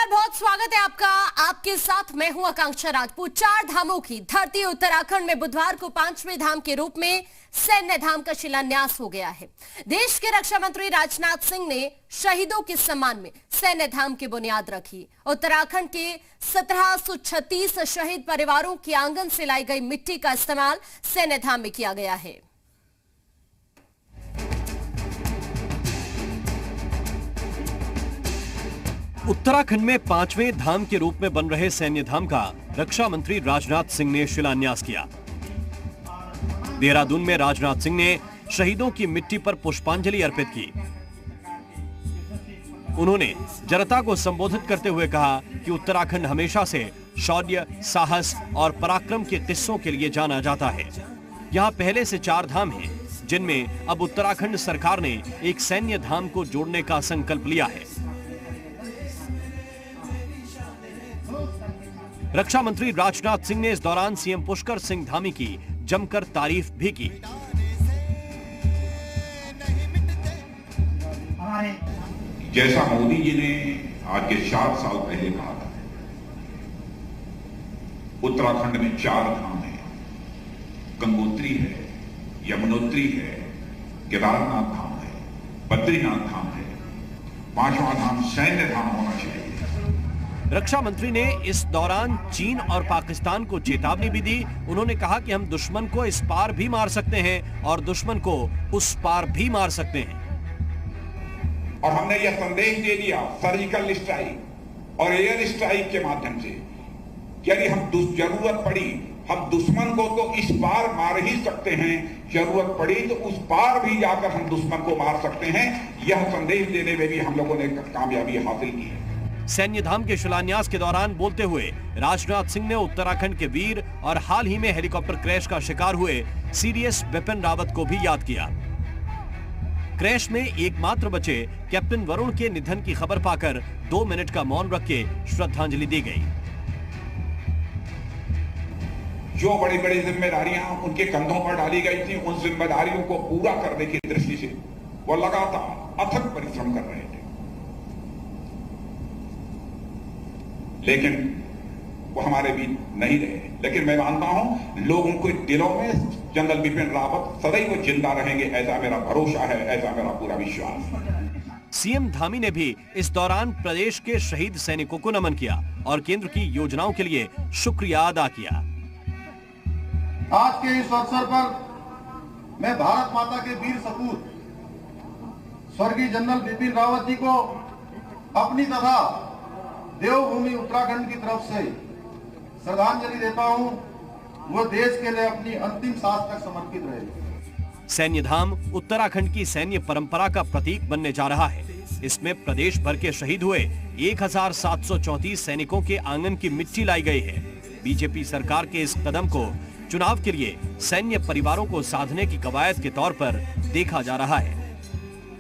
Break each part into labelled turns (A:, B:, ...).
A: नमस्कार, बहुत स्वागत है आपका। आपके साथ मैं हूं आकांक्षा राजपूत। 4 धामों की धरती उत्तराखंड में बुधवार को 5वें धाम के रूप में सैन्य धाम का शिलान्यास हो गया है। देश के रक्षा मंत्री राजनाथ सिंह ने शहीदों के सम्मान में सैन्य धाम की बुनियाद रखी। उत्तराखंड के 1736 शहीद परिवारों के आंगन से लाई गई मिट्टी का इस्तेमाल सैन्य धाम में किया गया है।
B: उत्तराखंड में 5वें धाम के रूप में बन रहे सैन्य धाम का रक्षा मंत्री राजनाथ सिंह ने शिलान्यास किया। देहरादून में राजनाथ सिंह ने शहीदों की मिट्टी पर पुष्पांजलि अर्पित की। उन्होंने जनता को संबोधित करते हुए कहा कि उत्तराखंड हमेशा से शौर्य, साहस और पराक्रम के किस्सों के लिए जाना जाता है। यहाँ पहले से 4 धाम हैं, जिनमें अब उत्तराखंड सरकार ने एक सैन्य धाम को जोड़ने का संकल्प लिया है। रक्षा मंत्री राजनाथ सिंह ने इस दौरान सीएम पुष्कर सिंह धामी की जमकर तारीफ भी की।
C: जैसा मोदी जी ने आज के 4 साल पहले कहा था, उत्तराखंड में 4 धाम है। गंगोत्री है, यमुनोत्री है, केदारनाथ धाम है, बद्रीनाथ धाम है। 5वां धाम सैन्य धाम होना चाहिए।
B: रक्षा मंत्री ने इस दौरान चीन और पाकिस्तान को चेतावनी भी दी। उन्होंने कहा कि हम दुश्मन को इस पार भी मार सकते हैं और दुश्मन को उस पार भी मार सकते हैं।
C: और हमने यह संदेश दे दिया सर्जिकल स्ट्राइक और एयर स्ट्राइक के माध्यम से, यदि हम जरूरत पड़ी हम दुश्मन को तो इस पार मार ही सकते हैं, जरूरत पड़ी तो उस पार भी जाकर हम दुश्मन को मार सकते हैं। यह संदेश देने में भी हम लोगों ने कामयाबी हासिल की है।
B: सैन्य धाम के शिलान्यास के दौरान बोलते हुए राजनाथ सिंह ने उत्तराखंड के वीर और हाल ही में हेलीकॉप्टर क्रैश का शिकार हुए सीडीएस बिपिन रावत को भी याद किया। क्रैश में एकमात्र बचे कैप्टन वरुण के निधन की खबर पाकर 2 मिनट का मौन रख के श्रद्धांजलि दी गई।
C: जो बड़ी बड़ी जिम्मेदारियां उनके कंधों पर डाली गई थी, उन जिम्मेदारियों को पूरा करने की दृष्टि से वो लगातार अथक परिश्रम कर रहे थे। लेकिन वो हमारे बीच नहीं रहे। लेकिन मैं मानता हूं लोगों के दिलों में जनरल बिपिन रावत सदैव जिंदा रहेंगे, ऐसा मेरा भरोसा है, ऐसा मेरा पूरा विश्वास है।
B: सीएम धामी ने भी इस दौरान प्रदेश के शहीद सैनिकों को नमन किया और केंद्र की योजनाओं के लिए शुक्रिया अदा किया।
D: आज के इस अवसर पर मैं भारत माता के वीर सपूत स्वर्गीय जनरल बिपिन रावत जी को अपनी तथा देवभूमि उत्तराखंड की तरफ से श्रद्धांजलि देता हूं। वो देश के लिए अपनी अंतिम सांस तक समर्पित रहे।
B: सैन्य धाम उत्तराखंड की सैन्य परंपरा का प्रतीक बनने जा रहा है। इसमें प्रदेश भर के शहीद हुए 1734 सैनिकों के आंगन की मिट्टी लाई गई है। बीजेपी सरकार के इस कदम को चुनाव के लिए सैन्य परिवारों को साधने की कवायद के तौर पर देखा जा रहा है।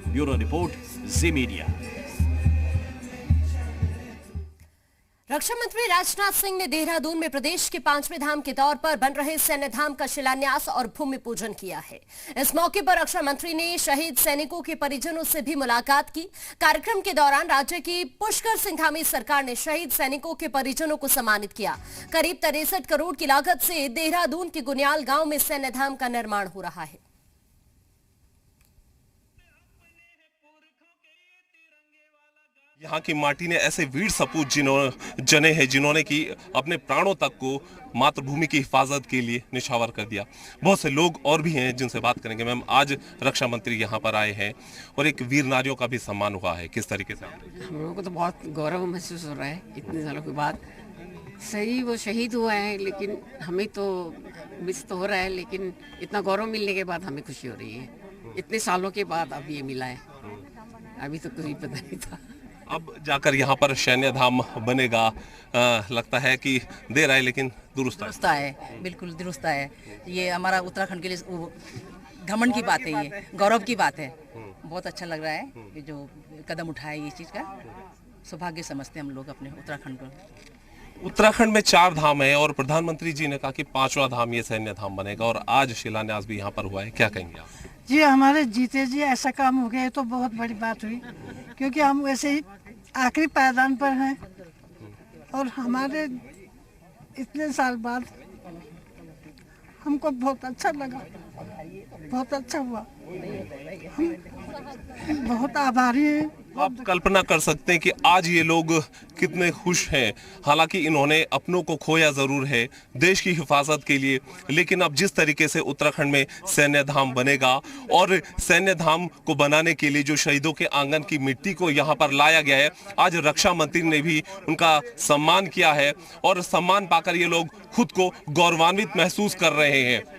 B: ब्यूरो रिपोर्ट, जी मीडिया।
A: रक्षा मंत्री राजनाथ सिंह ने देहरादून में प्रदेश के 5वें धाम के तौर पर बन रहे सैन्य धाम का शिलान्यास और भूमि पूजन किया है। इस मौके पर रक्षा मंत्री ने शहीद सैनिकों के परिजनों से भी मुलाकात की। कार्यक्रम के दौरान राज्य की पुष्कर सिंह धामी सरकार ने शहीद सैनिकों के परिजनों को सम्मानित किया। करीब 63 करोड़ की लागत से देहरादून के गुनियाल गांव में सैन्य धाम का निर्माण हो रहा है।
E: यहाँ की माटी ने ऐसे वीर सपूत जने हैं जिन्होंने कि अपने प्राणों तक को मातृभूमि की हिफाजत के लिए निछावर कर दिया। बहुत से लोग और भी हैं जिनसे बात करेंगे। मैम, आज रक्षा मंत्री यहाँ पर आए हैं और एक वीर नारियों का भी सम्मान हुआ है, किस तरीके से?
F: हम लोगों को तो बहुत गौरव महसूस हो रहा है इतने सालों के बाद। सही वो शहीद हुआ है, लेकिन हमें तो मिस तो हो रहा है, लेकिन इतना गौरव मिलने के बाद हमें खुशी हो रही है। इतने सालों के बाद अब ये मिला है, अभी तो कुछ पता नहीं था।
E: अब जाकर यहाँ पर सैन्य धाम बनेगा, लगता है कि देर आए लेकिन दुरुस्त
G: है। बिल्कुल दुरुस्त है। ये हमारा उत्तराखंड के लिए घमंड की बात है, ये गौरव की बात है। बहुत अच्छा लग रहा है कि जो कदम उठाए ये चीज़ का सौभाग्य समझते हैं हम लोग अपने उत्तराखंड को।
E: उत्तराखंड में 4 धाम है और प्रधानमंत्री जी ने कहा कि 5वां धाम ये सैन्य धाम बनेगा और आज शिलान्यास भी यहाँ पर हुआ है, क्या कहेंगे आप?
H: जी, हमारे जीते जी ऐसा काम हो गया है तो बहुत बड़ी बात हुई, क्योंकि हम वैसे ही आखिरी पायदान पर हैं और हमारे इतने साल बाद हमको बहुत अच्छा लगा, बहुत अच्छा हुआ। हम बहुत आभारी हैं।
E: आप कल्पना कर सकते हैं कि आज ये लोग कितने खुश हैं। हालांकि इन्होंने अपनों को खोया जरूर है देश की हिफाजत के लिए, लेकिन अब जिस तरीके से उत्तराखंड में सैन्य धाम बनेगा और सैन्य धाम को बनाने के लिए जो शहीदों के आंगन की मिट्टी को यहाँ पर लाया गया है, आज रक्षा मंत्री ने भी उनका सम्मान किया है और सम्मान पाकर ये लोग खुद को गौरवान्वित महसूस कर रहे हैं।